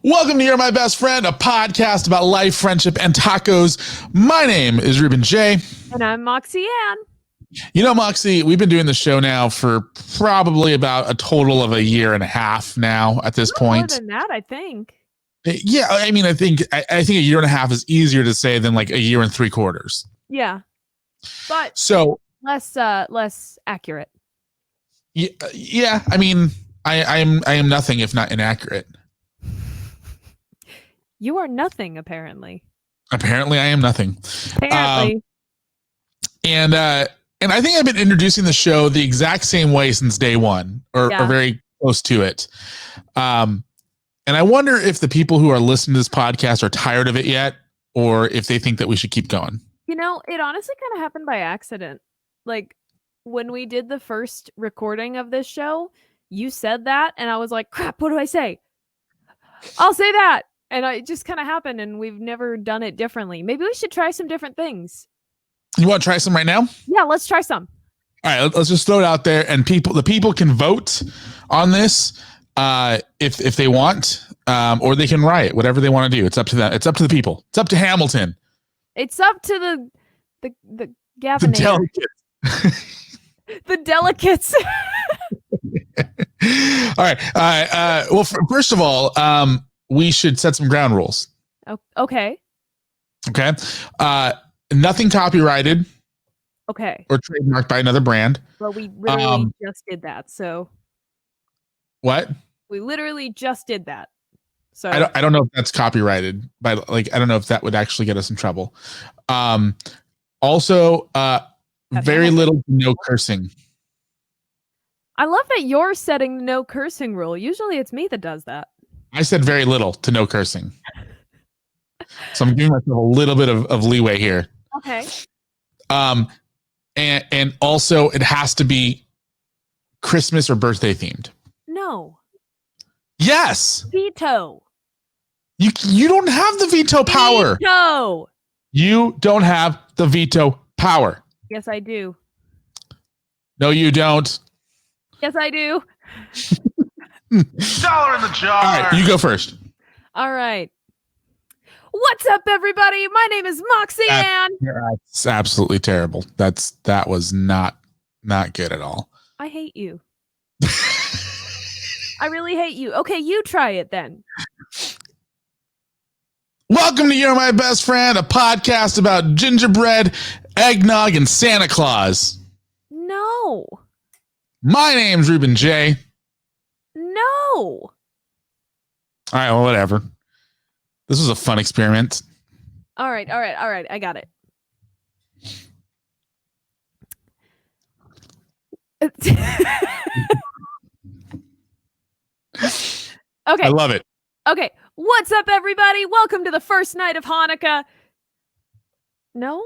Welcome to You're My Best Friend, a podcast about life, friendship, and tacos. My name is Ruben Jay. And I'm Moxy Ann. You know, Moxy, we've been doing the show now for probably about a total of a year and a half now at this point. More than that, I think. Yeah, I mean, I think a year and a half is easier to say than like a year and 3/4. Yeah. But so less accurate. Yeah, I mean, I am nothing if not inaccurate. You are nothing, apparently. Apparently, I am nothing. Apparently. And I think I've been introducing the show the exact same way since day one, or very close to it. And I wonder if the people who are listening to this podcast are tired of it yet, or if they think that we should keep going. You know, it honestly kind of happened by accident. Like, when we did the first recording of this show, you said that, and I was like, crap, what do I say? I'll say that. And it just kind of happened, and we've never done it differently. Maybe we should try some different things. You want to try some right now? Yeah, let's try some. All right, let's just throw it out there, and the people can vote on this if they want, or they can riot, whatever they want to do. It's up to them. It's up to the people. It's up to Hamilton. It's up to the Gavin. The delegates. The delegates. All right. Well, first of all, we should set some ground rules. Okay. Okay. Nothing copyrighted. Okay. Or trademarked by another brand. Well, we literally just did that. So. What? We literally just did that. So I don't know if that's copyrighted, but I don't know if that would actually get us in trouble. Also, very little to no cursing. I love that you're setting the no cursing rule. Usually it's me that does that. I said very little to no cursing. So I'm giving myself a little bit of leeway here. Okay. And also it has to be Christmas or birthday themed. No. Yes. Veto. You don't have the veto power. Veto. You don't have the veto power. Yes, I do. No, you don't. Yes, I do. Dollar in the jar. All right, you go first. All right. What's up, everybody? My name is Moxy Ann. That's absolutely terrible. That was not good at all. I hate you. I really hate you. Okay, you try it then. Welcome to You're My Best Friend, a podcast about gingerbread, eggnog, and Santa Claus. No. My name's Ruben Jay. No. All right, well, whatever. This was a fun experiment. All right. I got it. Okay. I love it. Okay. What's up, everybody? Welcome to the first night of Hanukkah. No?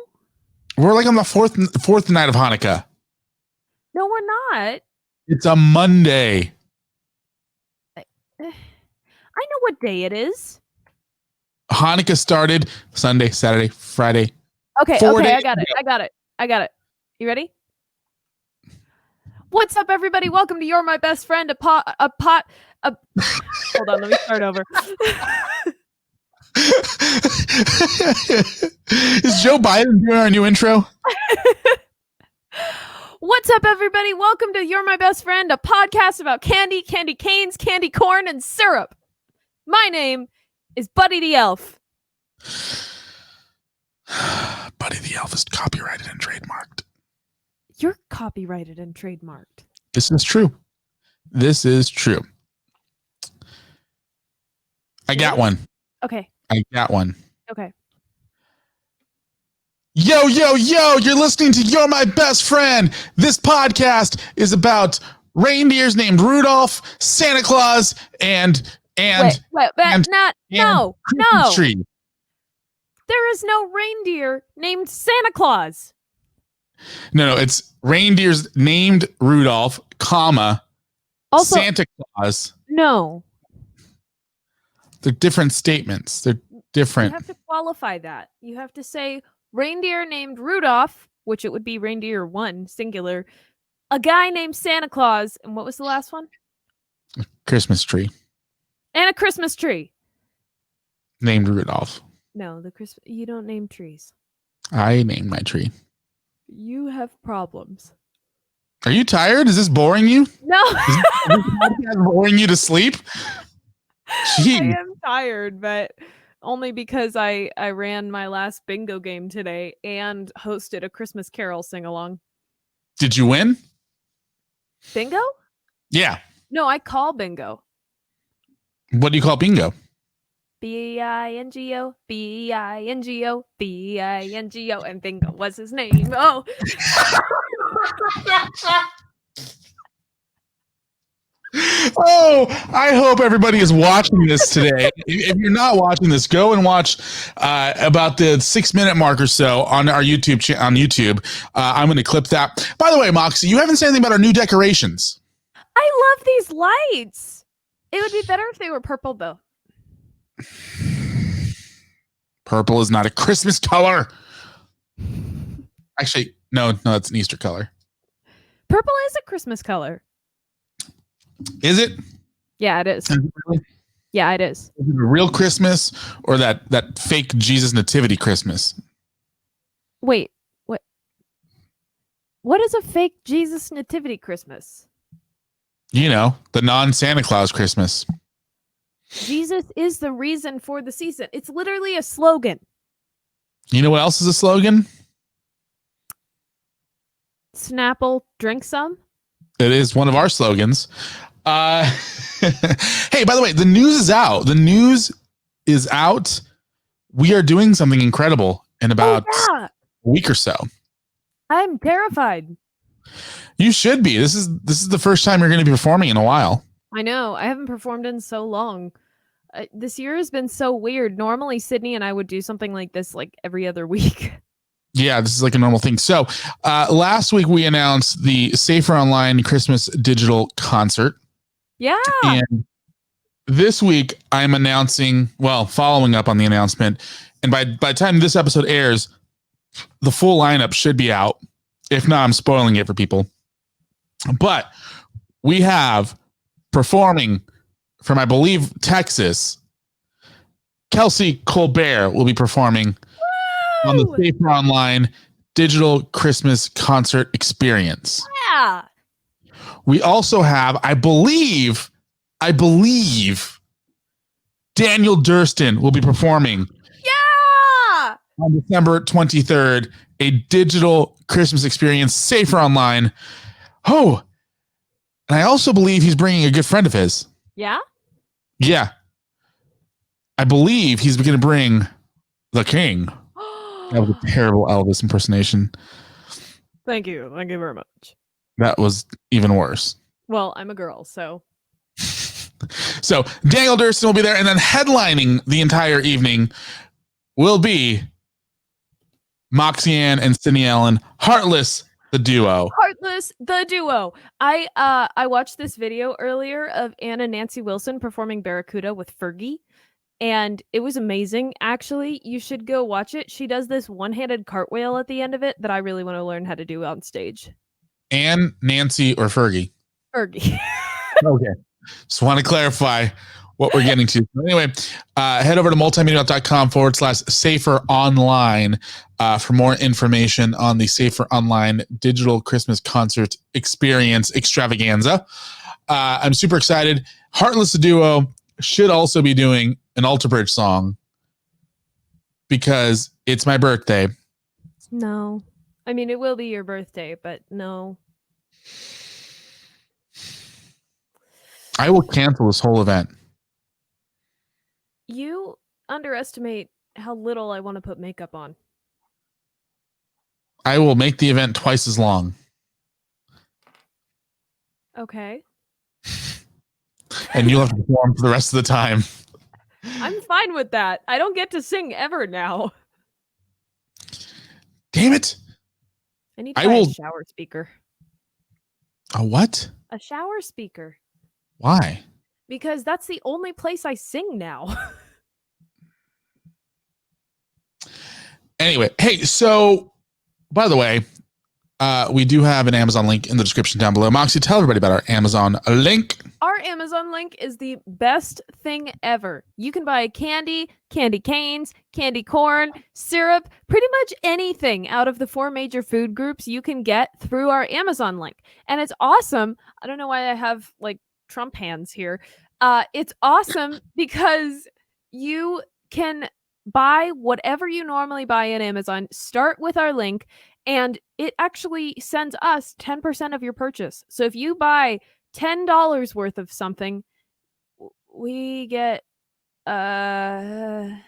We're like on the fourth night of Hanukkah. No, we're not. It's a Monday. I know what day it is. Hanukkah started Sunday, Saturday, Friday. Okay, I got it. You ready? What's up, everybody? Welcome to You're My Best Friend, hold on, let me start over. Is Joe Biden doing our new intro? What's up, everybody? Welcome to You're My Best Friend, a podcast about candy, candy canes, candy corn, and syrup. My name is Buddy the Elf. Buddy the Elf is copyrighted and trademarked. You're copyrighted and trademarked. This is true. I got one. Okay. I got one. Okay. Yo, you're listening to You're My Best Friend. This podcast is about reindeers named Rudolph, Santa Claus, and no. Tree. There is no reindeer named Santa Claus. No, it's reindeers named Rudolph, also Santa Claus. No. They're different statements. They're different. You have to qualify that. You have to say reindeer named Rudolph, which it would be reindeer 1, singular. A guy named Santa Claus. And what was the last one? Christmas tree. And a Christmas tree. named Rudolph. No, you don't name trees. I named my tree. You have problems. Are you tired? Is this boring you? No. Is this boring you to sleep? Jeez. I am tired, but only because I ran my last bingo game today and hosted a Christmas Carol sing-along. Did you win? Bingo? Yeah. No, I call bingo. What do you call bingo? B-I-N-G-O, B-I-N-G-O, B-I-N-G-O, and bingo was his name. Oh. Oh, I hope everybody is watching this today. If you're not watching this, go and watch about the 6-minute mark or so on our YouTube on YouTube. I'm going to clip that. By the way, Moxy, you haven't said anything about our new decorations. I love these lights. It would be better if they were purple, though. Purple is not a Christmas color. Actually, no, it's an Easter color. Purple is a Christmas color. Is it? Yeah, it is. Really? Yeah, it is. Is it a real Christmas or that fake Jesus nativity Christmas? Wait, what? What is a fake Jesus nativity Christmas? You know, the non-Santa Claus Christmas. Jesus is the reason for the season. It's literally a slogan. You know what else is a slogan? Snapple, drink some. It is one of our slogans. Hey, by the way, the news is out. The news is out. We are doing something incredible in about a week or so. I'm terrified. You should be. This is the first time you're going to be performing in a while. I know. I haven't performed in so long. This year has been so weird. Normally, Sydney and I would do something like this like every other week. Yeah, this is like a normal thing. So last week we announced the Safer Online Christmas Digital Concert. Yeah. And this week I'm announcing, following up on the announcement. And by the time this episode airs, the full lineup should be out. If not, I'm spoiling it for people. But we have performing from, I believe, Texas. Kelsey Colbert will be performing on the Safer Online Digital Christmas Concert Experience. Yeah. We also have, I believe, Daniel Durston will be performing. Yeah. On December 23rd, a digital Christmas experience, Safer Online. Oh, and I also believe he's bringing a good friend of his. Yeah? Yeah. I believe he's going to bring the king. That was a terrible Elvis impersonation. Thank you. Thank you very much. That was even worse. Well, I'm a girl, so. So Daniel Durston will be there, and then headlining the entire evening will be Moxy Ann and Sydney Ellen, Heartless, the duo. Heartless, the duo. I watched this video earlier of Anna Nancy Wilson performing Barracuda with Fergie, and it was amazing. Actually, you should go watch it. She does this one-handed cartwheel at the end of it that I really want to learn how to do on stage. Ann, Nancy, or Fergie? Fergie. Okay. Just want to clarify what we're getting to. Anyway, head over to multimediamouth.com/safer online for more information on the Safer Online Digital Christmas Concert Experience Extravaganza. I'm super excited. Heartless the Duo should also be doing an Alter Bridge song because it's my birthday. No. I mean, it will be your birthday, but no. I will cancel this whole event. You underestimate how little I want to put makeup on. I will make the event twice as long. Okay. And you'll have to perform for the rest of the time. I'm fine with that. I don't get to sing ever now. Damn it. I need to buy a shower speaker. A what? A shower speaker. Why? Because that's the only place I sing now. Anyway, hey, so by the way, We do have an Amazon link in the description down below. Moxy, tell everybody about our Amazon link. Our Amazon link is the best thing ever. You can buy candy, candy canes, candy corn, syrup, pretty much anything out of the 4 major food groups you can get through our Amazon link. And it's awesome. I don't know why I have like Trump hands here. It's awesome because you can buy whatever you normally buy in Amazon, start with our link, and it actually sends us 10% of your purchase. So if you buy $10 worth of something, we get $1?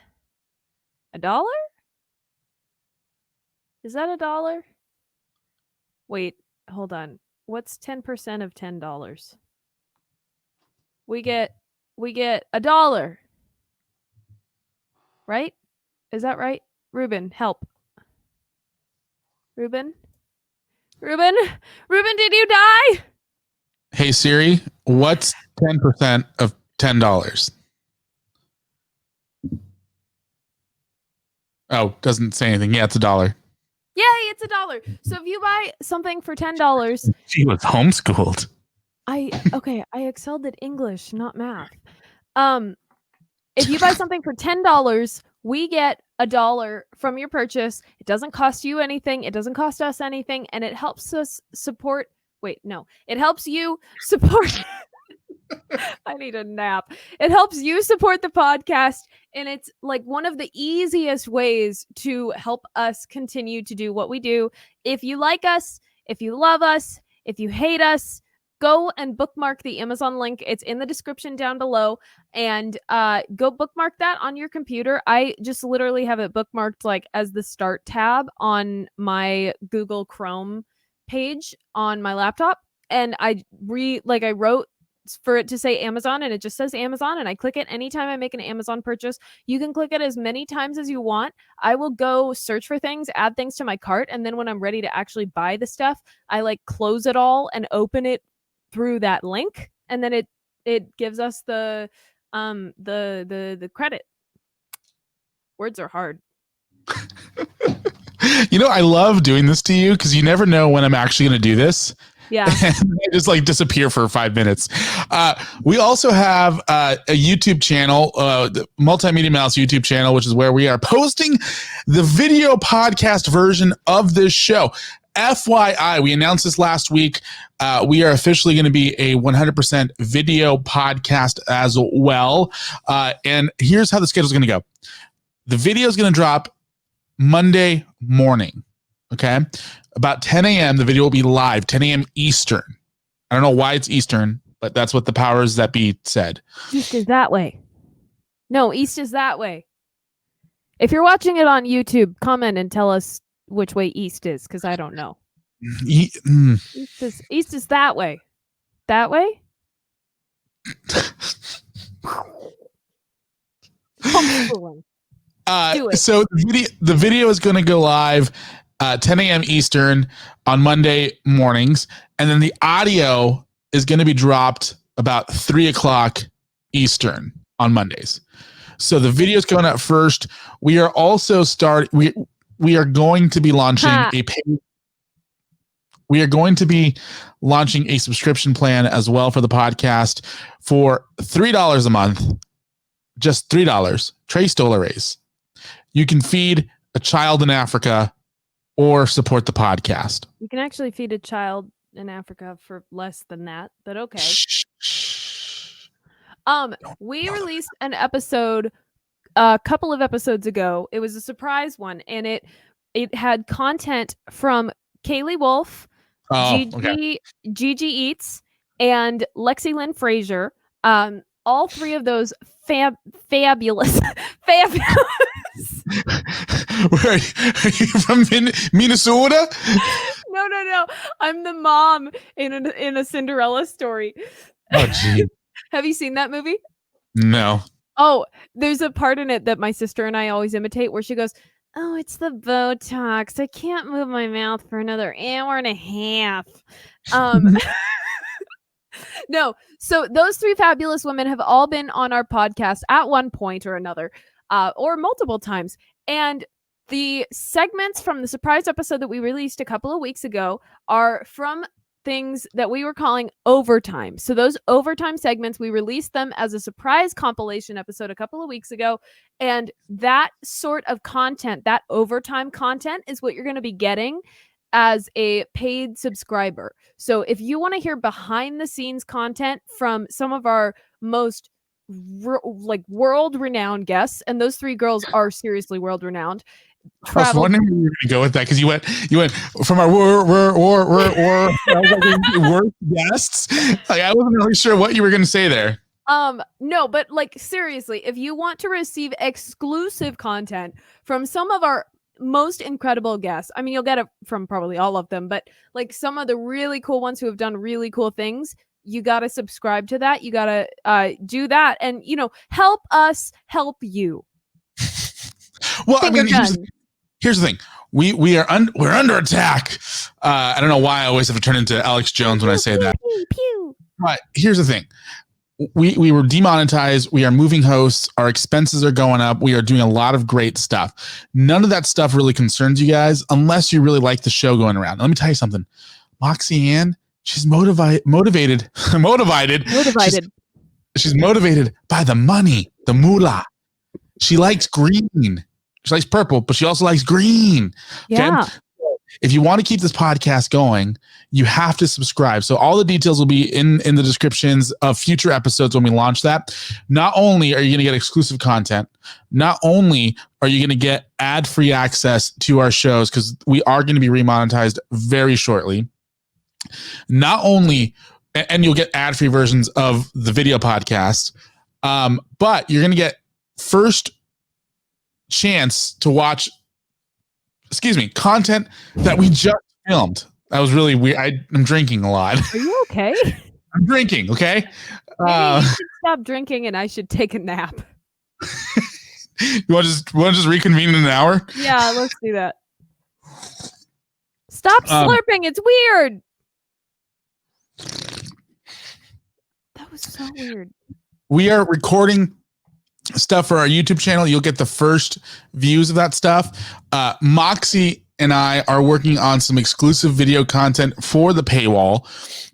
Is that $1? Wait, hold on. What's 10% of $10? We get $1. Right? Is that right? Ruben, help. Ruben, did you die? Hey Siri, what's 10% of $10? Oh, doesn't say anything. Yeah, it's $1. Yay, it's $1. So if you buy something for $10, she was homeschooled. I excelled at English, not math. If you buy something for $10, we get $1 from your purchase. It doesn't cost you anything. It doesn't cost us anything, and it helps us support. Wait, no, it helps you support. I need a nap. It helps you support the podcast, and it's like one of the easiest ways to help us continue to do what we do. If you like us, if you love us, if you hate us, go and bookmark the Amazon link. It's in the description down below, and go bookmark that on your computer. I just literally have it bookmarked like as the start tab on my Google Chrome page on my laptop, and I wrote for it to say Amazon, and it just says Amazon, and I click it anytime I make an Amazon purchase. You can click it as many times as you want. I will go search for things, add things to my cart, and then when I'm ready to actually buy the stuff, I like close it all and open it through that link, and then it gives us the credit. Words are hard. You know, I love doing this to you because you never know when I'm actually going to do this. Yeah. And I just like disappear for 5 minutes. We also have a YouTube channel, the MultiMediaMouth YouTube channel, which is where we are posting the video podcast version of this show. FYI, we announced this last week. We are officially going to be a 100% video podcast as well. And here's how the schedule is going to go. The video is going to drop Monday morning. Okay. About 10 a.m. the video will be live, 10 a.m. Eastern. I don't know why it's Eastern, but that's what the powers that be said. East is that way. No, East is that way. If you're watching it on YouTube, comment and tell us which way East is, because I don't know. East is that way. That way? Homeschooling. Do it. So the video is going to go live 10 a.m. Eastern on Monday mornings, and then the audio is going to be dropped about 3 o'clock Eastern on Mondays. So the video is going out first. We are also we are going to be launching We are going to be launching a subscription plan as well for the podcast for $3 a month. Just $3. Trey stole a raise. You can feed a child in Africa or support the podcast. You can actually feed a child in Africa for less than that, but okay. We released an episode a couple of episodes ago. It was a surprise one, and it had content from Kaylee Wolf, Gigi Eats, and Lexi Lynn Frazier. All three of those fabulous. Where are you from Minnesota? No. I'm the mom in a Cinderella story. Oh, gee. Have you seen that movie? No. Oh, there's a part in it that my sister and I always imitate where she goes, "Oh, it's the Botox. I can't move my mouth for another hour and a half." No. So those three fabulous women have all been on our podcast at one point or another, or multiple times. And The segments from the surprise episode that we released a couple of weeks ago are from things that we were calling overtime. So those overtime segments, we released them as a surprise compilation episode a couple of weeks ago. And that sort of content, that overtime content, is what you're going to be getting as a paid subscriber. So if you want to hear behind the scenes content from some of our most world-renowned guests, and those three girls are seriously world-renowned. I was wondering where you were going to go with that, because you went from our worst guests. Like, I wasn't really sure what you were going to say there. No, but like seriously, if you want to receive exclusive content from some of our most incredible guests, I mean, you'll get it from probably all of them, but like some of the really cool ones who have done really cool things, you got to subscribe to that. You got to do that, and help us help you. Well, I mean, here's the thing. We're under attack. I don't know why I always have to turn into Alex Jones when I say that. But here's the thing. We were demonetized. We are moving hosts. Our expenses are going up. We are doing a lot of great stuff. None of that stuff really concerns you guys unless you really like the show going around. Let me tell you something. Moxy Ann, she's motivated. She's motivated by the money, the moolah. She likes green. She likes purple, but she also likes green. Yeah. Okay? If you want to keep this podcast going, you have to subscribe. So all the details will be in the descriptions of future episodes when we launch that. Not only are you going to get exclusive content, not only are you going to get ad-free access to our shows, because we are going to be remonetized very shortly. Not only, and you'll get ad-free versions of the video podcast, but you're going to get first chance to watch content that we just filmed. That was really weird. I'm drinking a lot. Are you okay? I'm drinking, okay? Maybe you should stop drinking and I should take a nap. You want to just reconvene in an hour? Yeah, let's do that. Stop slurping. It's weird. That was so weird. We are recording stuff for our YouTube channel. You'll get the first views of that stuff. Moxy and I are working on some exclusive video content for the paywall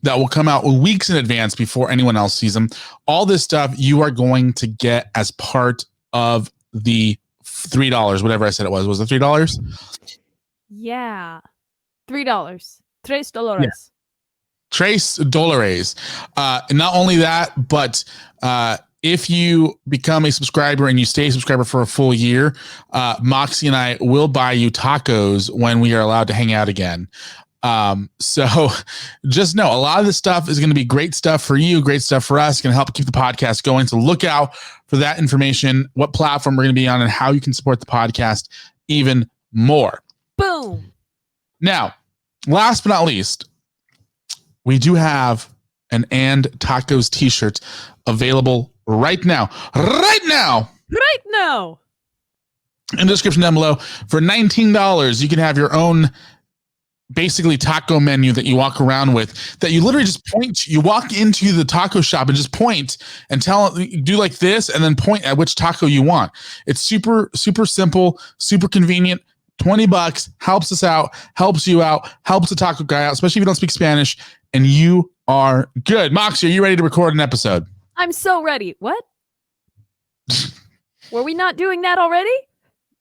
that will come out weeks in advance before anyone else sees them. All this stuff you are going to get as part of the $3, whatever I said it was. Was it $3? Yeah. $3. $3. Yeah. $3. And not only that, but if you become a subscriber and you stay a subscriber for a full year, Moxy and I will buy you tacos when we are allowed to hang out again. So just know a lot of this stuff is going to be great stuff for you, great stuff for us, going to help keep the podcast going. So look out for that information, what platform we're going to be on, and how you can support the podcast even more. Boom. Now, last but not least, we do have an And Tacos t-shirt available right now. In the description down below, for $19, you can have your own basically taco menu that you walk around with, that you literally just point. You walk into the taco shop and just point and do like this, and then point at which taco you want. It's super, super simple, super convenient. $20 helps us out, helps you out, helps the taco guy out, especially if you don't speak Spanish, and you are good. Moxy, are you ready to record an episode? I'm so ready. What? Were we not doing that already?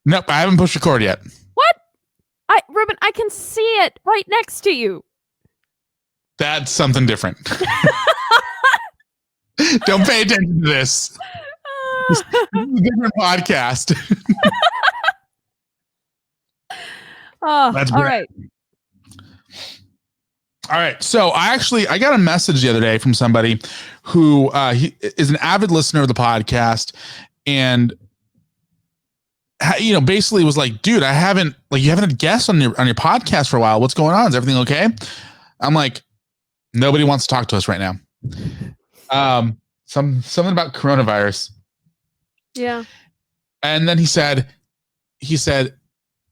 Nope, I haven't pushed record yet. What? Ruben, I can see it right next to you. That's something different. Don't pay attention to this. This is a different podcast. That's all right. All right. So I got a message the other day from somebody who he is an avid listener of the podcast, and basically was like, dude, you haven't had guests on your podcast for a while. What's going on? Is everything okay? I'm like, nobody wants to talk to us right now. Something about coronavirus. Yeah. And then he said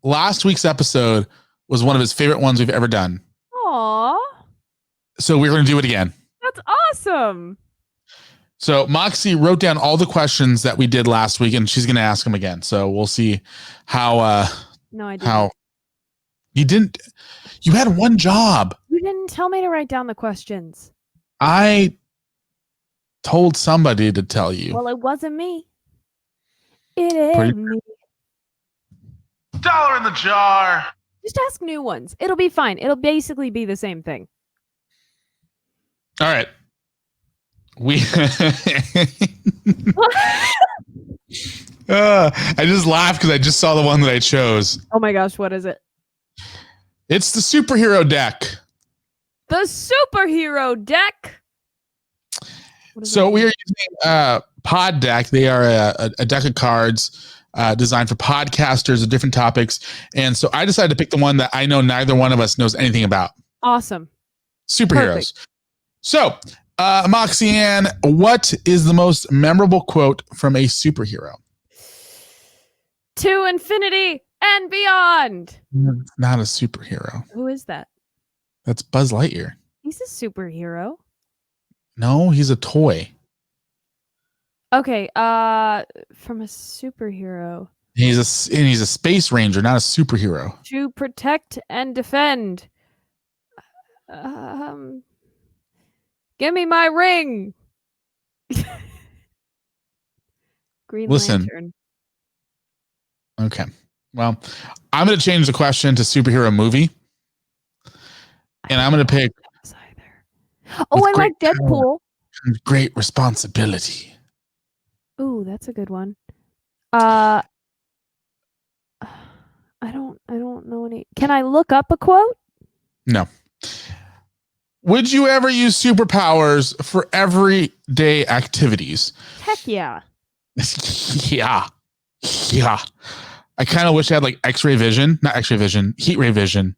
last week's episode was one of his favorite ones we've ever done. Aww. So we're going to do it again. That's awesome. So Moxy wrote down all the questions that we did last week, and she's going to ask them again. So we'll see how No, I didn't. How? You didn't? You had one job. You didn't tell me to write down the questions. I told somebody to tell you. Well, it wasn't me. It ain't me. $1 in the jar. Just ask new ones. It'll be fine. It'll basically be the same thing. All right. I just laughed because I just saw the one that I chose. Oh my gosh, what is it? It's the superhero deck. The superhero deck. So we are using Pod Deck. They are a deck of cards designed for podcasters of different topics. And so I decided to pick the one that I know neither one of us knows anything about. Awesome. Superheroes. Perfect. So, Moxy Ann, what is the most memorable quote from a superhero? To infinity and beyond. It's not a superhero. Who is that? That's Buzz Lightyear. He's a superhero. No, he's a toy. Okay, from a superhero. He's a space ranger, not a superhero. To protect and defend. Give me my ring. Green Lantern. Okay. Well, I'm going to change the question to superhero movie. And I'm going to pick. Oh, I like Deadpool. Great responsibility. Ooh, that's a good one. I don't know any. Can I look up a quote? No. Would you ever use superpowers for everyday activities? Heck yeah. Yeah. I kind of wish I had like X-ray vision, not X-ray vision, heat ray vision,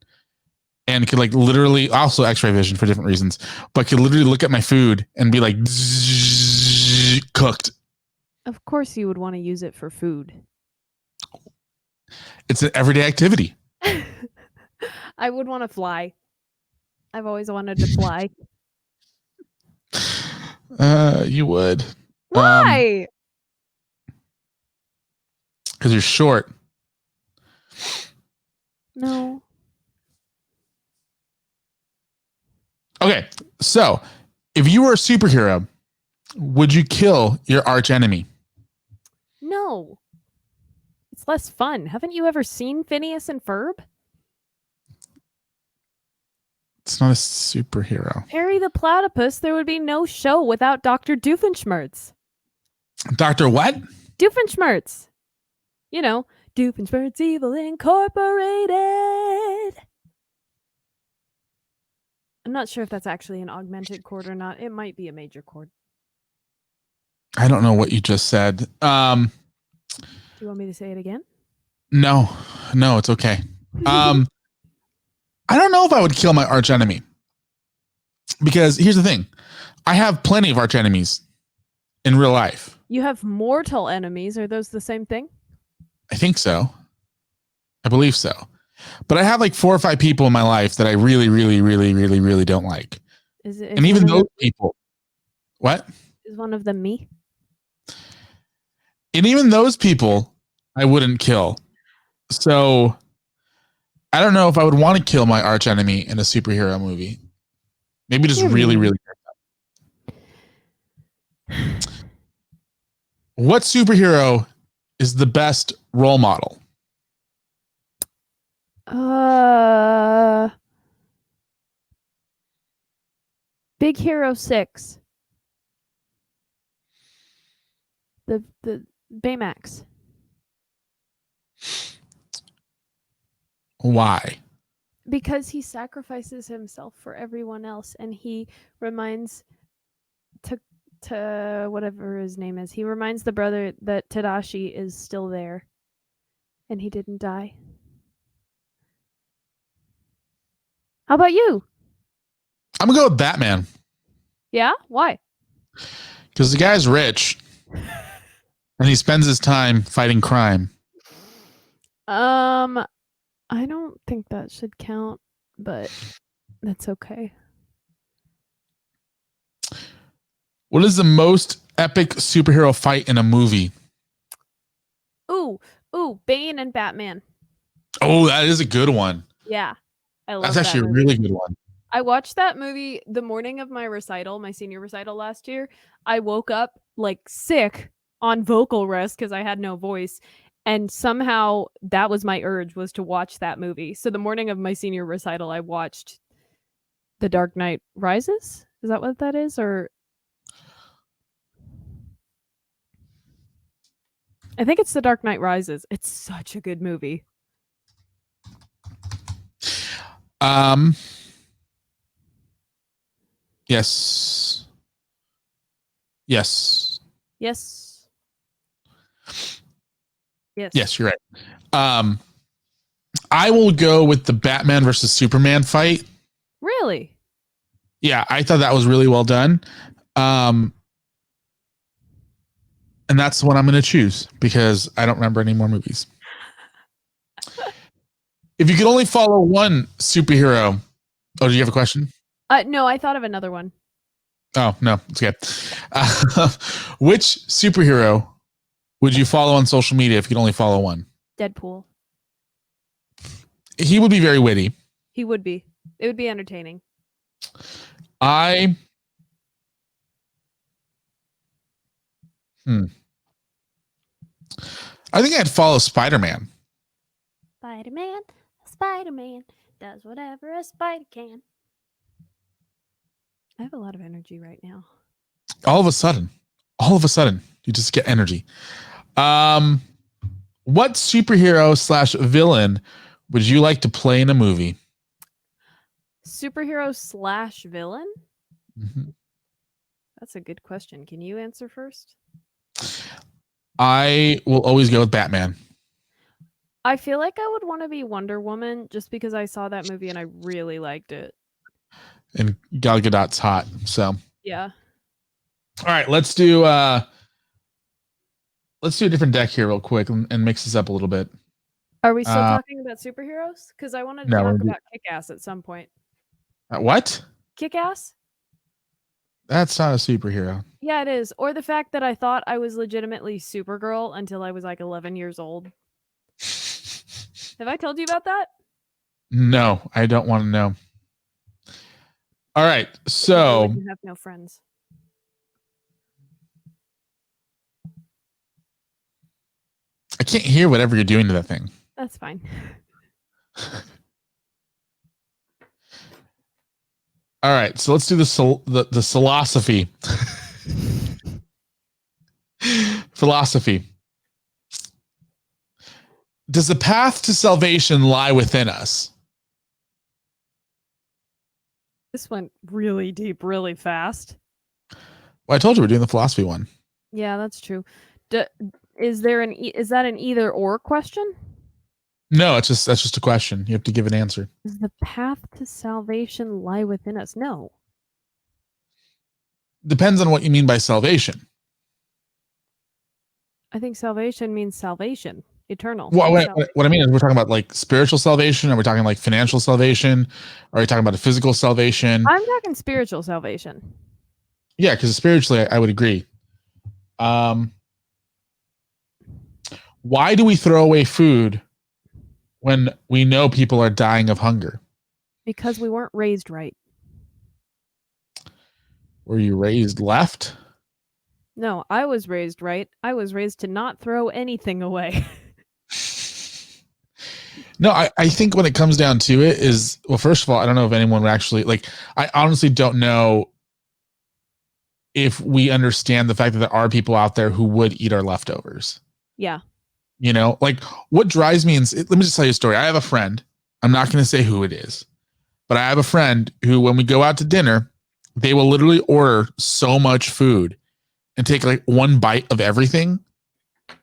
and could like literally also X-ray vision for different reasons, but could literally look at my food and be like cooked. Of course you would want to use it for food. It's an everyday activity. I would want to fly. I've always wanted to fly. You would. Why? Because you're short. No. Okay, so if you were a superhero, would you kill your arch enemy? No. It's less fun. Haven't you ever seen Phineas and Ferb? It's not a superhero. Harry the Platypus, there would be no show without Dr. Doofenshmirtz. Dr. what? Doofenshmirtz. You know, Doofenshmirtz Evil Incorporated. I'm not sure if that's actually an augmented chord or not. It might be a major chord. I don't know what you just said. Do you want me to say it again? No, it's okay. I don't know if I would kill my arch enemy, because here's the thing. I have plenty of arch enemies in real life. You have mortal enemies. Are those the same thing? I think so. I believe so. But I have like 4 or 5 people in my life that I really, really, really, really, really don't like. And even those people. What? Is one of them me? And even those people I wouldn't kill. So I don't know if I would want to kill my arch enemy in a superhero movie. Maybe just really, really. What superhero is the best role model? Big Hero 6. The Baymax. Why? Because he sacrifices himself for everyone else, and he reminds to whatever his name is. He reminds the brother that Tadashi is still there, and he didn't die. How about you? I'm gonna go with Batman. Yeah? Why? Because the guy's rich, and he spends his time fighting crime. I don't think that should count, but that's okay. What is the most epic superhero fight in a movie? Ooh, Bane and Batman. Oh, that is a good one. Yeah. I love That's actually that a movie. really good one. I watched that movie the morning of my recital, my senior recital last year. I woke up like sick on vocal rest because I had no voice. And somehow that was my urge, was to watch that movie. So the morning of my senior recital, I watched The Dark Knight Rises. Is that what that is? Or I think it's The Dark Knight Rises. It's such a good movie. Yes. Yes. Yes. Yes. Yes, you're right. I will go with the Batman versus Superman fight. Really? Yeah, I thought that was really well done. And that's the one I'm going to choose because I don't remember any more movies. If you could only follow one superhero. Oh, do you have a question? No, I thought of another one. Oh, no, it's good. Which superhero would you follow on social media if you could only follow one? Deadpool. He would be very witty. He would be. It would be entertaining. I think I'd follow Spider-Man. Spider-Man does whatever a spider can. I have a lot of energy right now. All of a sudden, you just get energy. What superhero / villain would you like to play in a movie? Superhero / villain? Mm-hmm. That's a good question. Can you answer first? I will always go with Batman. I feel like I would want to be Wonder Woman just because I saw that movie and I really liked it. And Gal Gadot's hot, so yeah. All right, let's do a different deck here real quick and mix this up a little bit. Are we still talking about superheroes? Because I wanted to talk about Kick-Ass at some point. What? Kick-Ass? That's not a superhero. Yeah, it is. Or the fact that I thought I was legitimately Supergirl until I was like 11 years old. Have I told you about that? No, I don't want to know. All right, so you have no friends. I can't hear whatever you're doing to that thing. That's fine. All right, so let's do the philosophy. Philosophy. Does the path to salvation lie within us? This went really deep, really fast. Well, I told you we're doing the philosophy one. Yeah, that's true. Is that an either or question? No, that's just a question. You have to give an answer. Does the path to salvation lie within us? No. Depends on what you mean by salvation. I think salvation means salvation, eternal. What I mean is we're talking about like spiritual salvation. Are we talking like financial salvation? Are we talking about a physical salvation? I'm talking spiritual salvation. Yeah, because spiritually, I would agree. Why do we throw away food when we know people are dying of hunger? Because we weren't raised right. Were you raised left? No, I was raised right. I was raised to not throw anything away. No, I think when it comes down to it is, well, first of all, I don't know if anyone would actually, like, I honestly don't know if we understand the fact that there are people out there who would eat our leftovers. Yeah. You know, like what drives me, let me just tell you a story. I have a friend, I'm not going to say who it is, but I have a friend who, when we go out to dinner, they will literally order so much food and take like one bite of everything,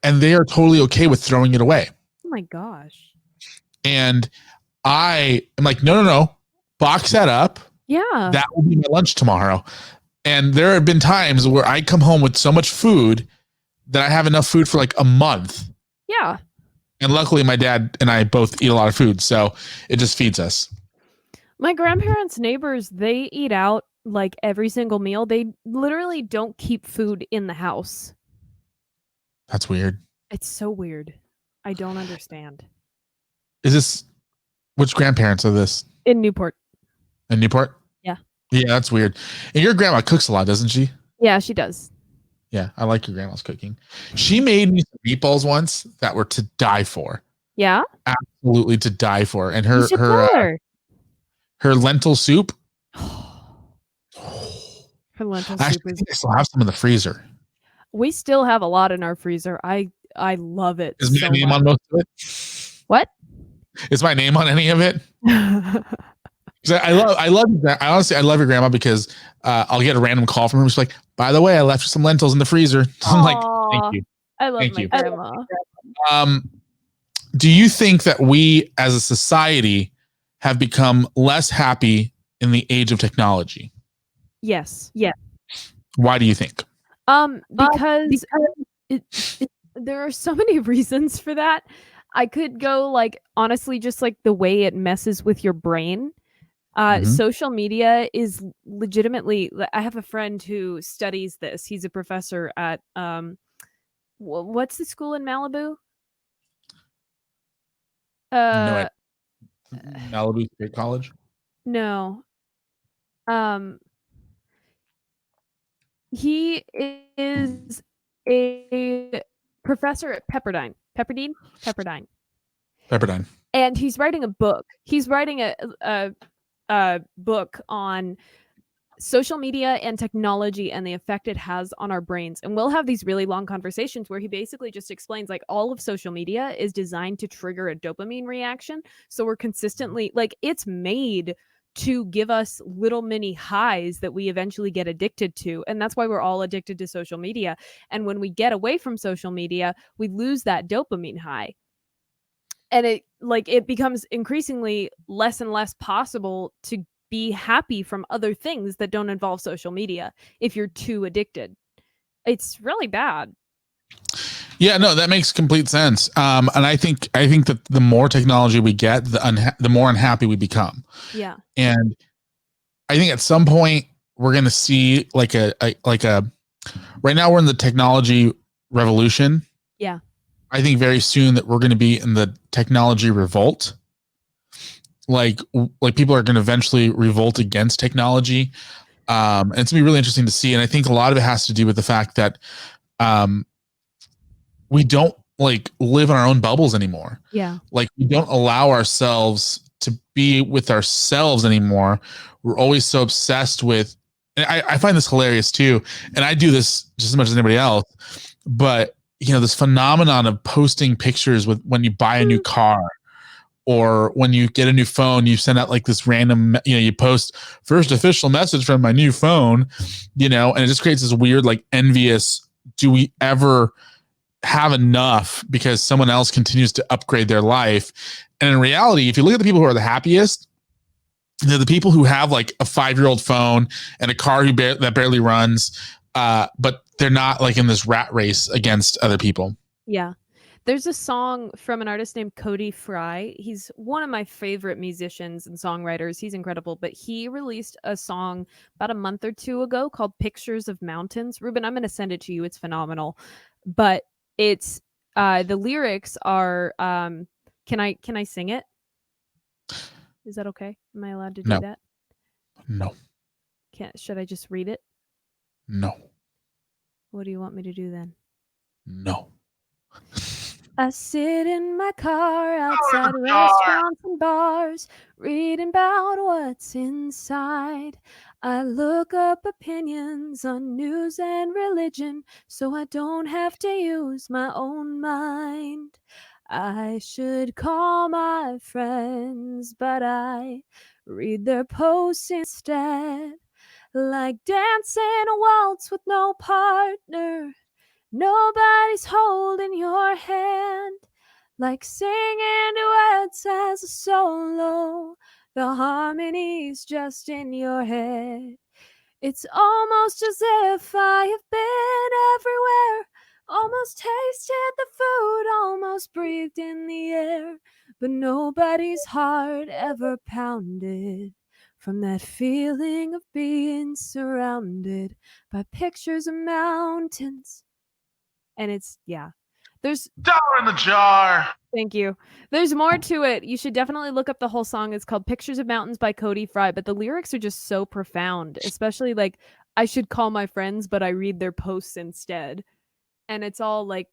and they are totally okay with throwing it away. Oh my gosh. And I am like, no, box that up. Yeah. That will be my lunch tomorrow. And there have been times where I come home with so much food that I have enough food for like a month. Yeah. And luckily my dad and I both eat a lot of food, so it just feeds us. My grandparents' neighbors, they eat out like every single meal. They literally don't keep food in the house. That's weird. It's so weird. I don't understand. Is this which grandparents are this? In Newport. In Newport? Yeah. Yeah, that's weird. And your grandma cooks a lot, doesn't she? Yeah, she does. Yeah, I like your grandma's cooking. She made me some meatballs once that were to die for. Yeah? Absolutely to die for. And You should tell her. Her lentil soup. Her lentil I soup is. think I still have some in the freezer. We still have a lot in our freezer. I love it. Is my name on most of it? What? Is my name on any of it? I love your grandma because I get a random call from her. She's like, by the way, I left some lentils in the freezer. I'm like, thank you. I love my grandma. Do you think that we as a society have become less happy in the age of technology? Yes. Yeah. Why do you think? Because there are so many reasons for that. I could go like honestly just like the way it messes with your brain. Social media is legitimately, I have a friend who studies this. He's a professor at what's the school in Malibu? No, Malibu State College? No. He is a professor at Pepperdine. And he's writing a book. He's writing a book on social media and technology and the effect it has on our brains. And we'll have these really long conversations where he basically just explains like all of social media is designed to trigger a dopamine reaction. So we're consistently like it's made to give us little mini highs that we eventually get addicted to. And that's why we're all addicted to social media. And when we get away from social media, we lose that dopamine high. And it becomes increasingly less and less possible to be happy from other things that don't involve social media if you're too addicted. It's really bad. Yeah, no, that makes complete sense. And I think that the more technology we get, the more unhappy we become. Yeah. And I think at some point we're going to see like a right now we're in the technology revolution. Yeah. I think very soon that we're going to be in the technology revolt. Like people are going to eventually revolt against technology. And it's gonna be really interesting to see. And I think a lot of it has to do with the fact that we don't like live in our own bubbles anymore. Yeah. Like we don't allow ourselves to be with ourselves anymore. We're always so obsessed with, and I find this hilarious too. And I do this just as much as anybody else, but you know, this phenomenon of posting pictures with when you buy a new car or when you get a new phone, you send out like this random, you know, you post first official message from my new phone, you know, and it just creates this weird, like envious, do we ever have enough because someone else continues to upgrade their life? And in reality, if you look at the people who are the happiest, they're the people who have like a 5-year-old phone and a car that barely runs, but they're not like in this rat race against other people. Yeah. There's a song from an artist named Cody Fry. He's one of my favorite musicians and songwriters. He's incredible, but he released a song about a month or two ago called Pictures of Mountains. Ruben, I'm going to send it to you. It's phenomenal. But it's the lyrics are can I sing it? Is that okay? Am I allowed to do that? No. Should I just read it? No. What do you want me to do then? No. I sit in my car outside restaurants and bars, reading about what's inside. I look up opinions on news and religion, so I don't have to use my own mind. I should call my friends, but I read their posts instead. Like dancing a waltz with no partner. Nobody's holding your hand. Like singing duets as a solo. The harmony's just in your head. It's almost as if I have been everywhere. Almost tasted the food, almost breathed in the air. But nobody's heart ever pounded from that feeling of being surrounded by pictures of mountains. And it's, yeah, There's dollar in the jar. Thank you. There's more to it. You should definitely look up the whole song. It's called Pictures of Mountains by Cody Fry, but the lyrics are just so profound, especially like, I should call my friends, but I read their posts instead. And it's all like,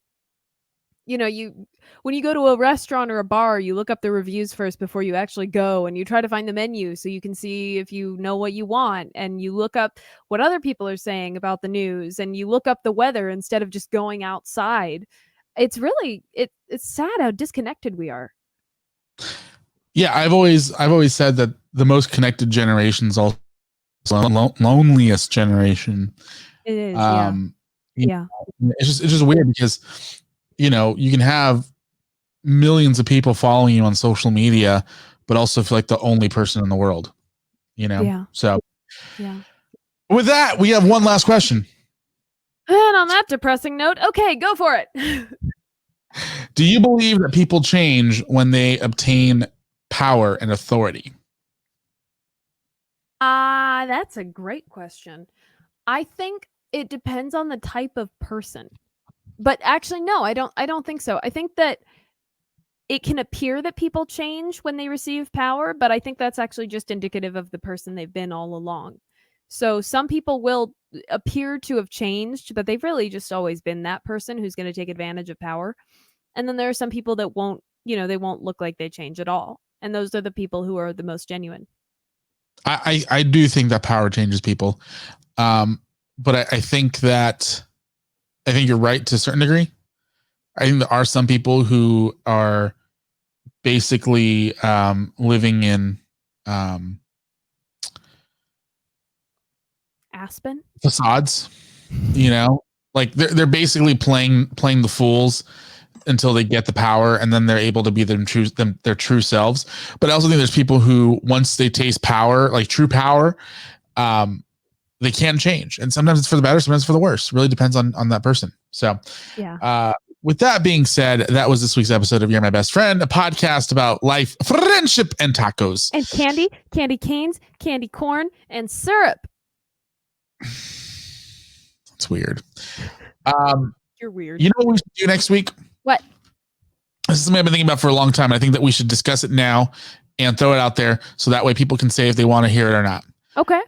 you know, when you go to a restaurant or a bar, you look up the reviews first before you actually go, and you try to find the menu so you can see if you know what you want, and you look up what other people are saying about the news, and you look up the weather instead of just going outside. It's really it's sad how disconnected we are. Yeah, I've always said that the most connected generation is also loneliest generation. It is. Yeah. It's just weird because, you know, you can have millions of people following you on social media, but also feel like the only person in the world, you know? Yeah. So yeah. With that, we have one last question. And on that depressing note, okay, go for it. Do you believe that people change when they obtain power and authority? That's a great question. I think it depends on the type of person. But actually, no, I don't think so. I think that it can appear that people change when they receive power, but I think that's actually just indicative of the person they've been all along. So some people will appear to have changed, but they've really just always been that person who's going to take advantage of power. And then there are some people that won't, they won't look like they change at all. And those are the people who are the most genuine. I do think that power changes people. But I think you're right to a certain degree. I think there are some people who are basically living in Aspen facades, like they're basically playing the fools until they get the power, and then they're able to be their true selves. But I also think there's people who, once they taste power, like true power, they can change, and sometimes it's for the better, sometimes it's for the worse. It really depends on that person. So yeah. With that being said, that was this week's episode of You're My Best Friend, a podcast about life, friendship, and tacos. And candy canes, candy corn, and syrup. It's weird. You're weird. You know what we should do next week? What? This is something I've been thinking about for a long time. I think that we should discuss it now and throw it out there so that way people can say if they want to hear it or not. Okay.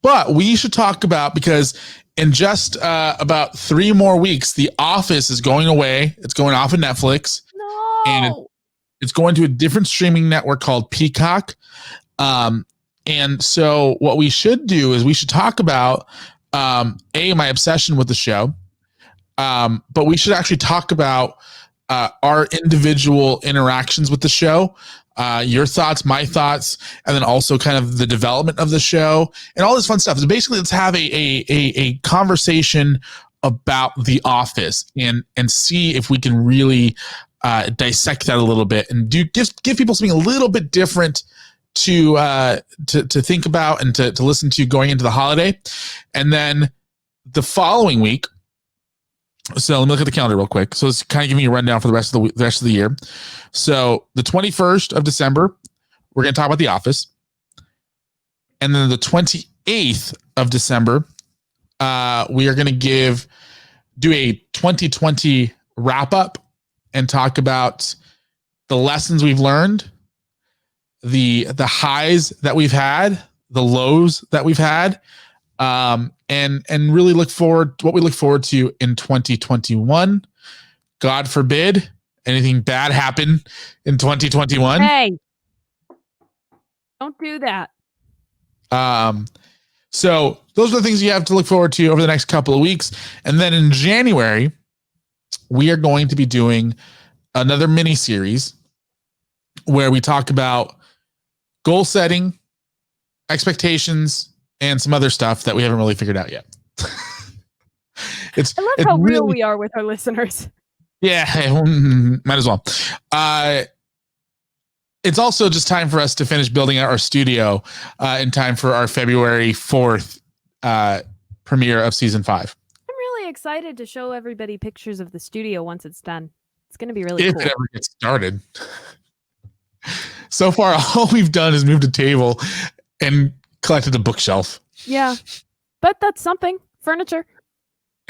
But we should talk about, because in just about 3 more weeks, The Office is going away. It's going off of Netflix. No. And it's going to a different streaming network called Peacock. And so what we should do is we should talk about, my obsession with the show. But we should actually talk about our individual interactions with the show, your thoughts, my thoughts, and then also kind of the development of the show and all this fun stuff. So basically, let's have a conversation about The Office and see if we can really dissect that a little bit and give people something a little bit different to think about and to listen to going into the holiday. And then the following week, so let me look at the calendar real quick. So it's kind of giving you a rundown for the rest of the year. So the 21st of December, we're going to talk about The Office. And then the 28th of December, we are going to do a 2020 wrap up and talk about the lessons we've learned, the highs that we've had, the lows that we've had, and really look forward to what we look forward to in 2021. God forbid anything bad happen in 2021. Hey, don't do that. So those are the things you have to look forward to over the next couple of weeks. And then in January, we are going to be doing another mini series where we talk about goal setting, expectations, and some other stuff that we haven't really figured out yet. I love how real we are with our listeners. Yeah, might as well. It's also just time for us to finish building out our studio in time for our February 4th premiere of season 5. I'm really excited to show everybody pictures of the studio once it's done. It's going to be really cool. If it ever gets started. So far, all we've done is moved a table and collected a bookshelf. Yeah, but that's something. Furniture.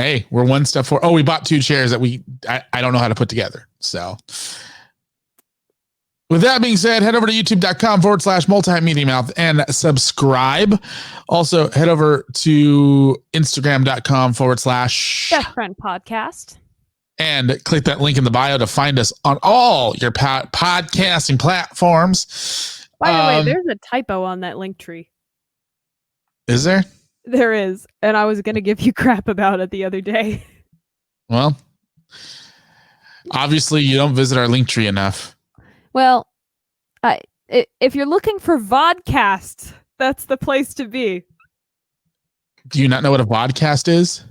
Hey, we're one step forward. Oh, we bought 2 chairs that I don't know how to put together. So with that being said, head over to youtube.com/MultiMediaMouth and subscribe. Also, head over to Instagram.com/ Best Friend Podcast. And click that link in the bio to find us on all your podcasting platforms. By the way, there's a typo on that link tree. Is there? There is. And I was going to give you crap about it the other day. Well, obviously you don't visit our link tree enough. Well, if you're looking for vodcast, that's the place to be. Do you not know what a vodcast is?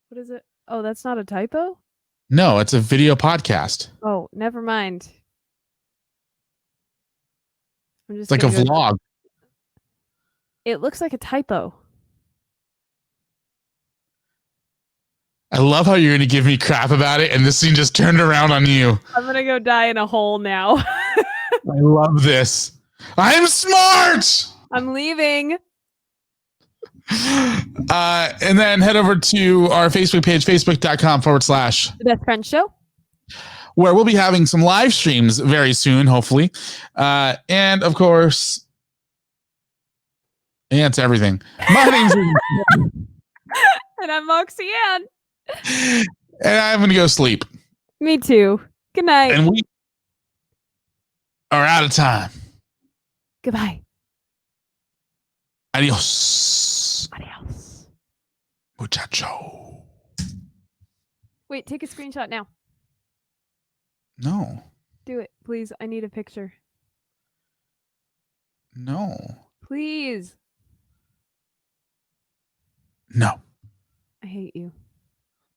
What is it? Oh, that's not a typo? No, it's a video podcast. Oh, never mind. It's like a vlog. It looks like a typo. I love how you're going to give me crap about it, and this thing just turned around on you. I'm going to go die in a hole now. I love this. I'm smart! I'm leaving. And then head over to our Facebook page, facebook.com/ The Best Friend Show, where we'll be having some live streams very soon, hopefully. And of course, yeah, it's everything. My name's and I'm Moxy Ann. And I'm going to go sleep. Me too. Good night. And we are out of time. Goodbye. Adios. Adios. Muchacho. Wait, take a screenshot now. No. Do it, please. I need a picture. No. Please. No. I hate you.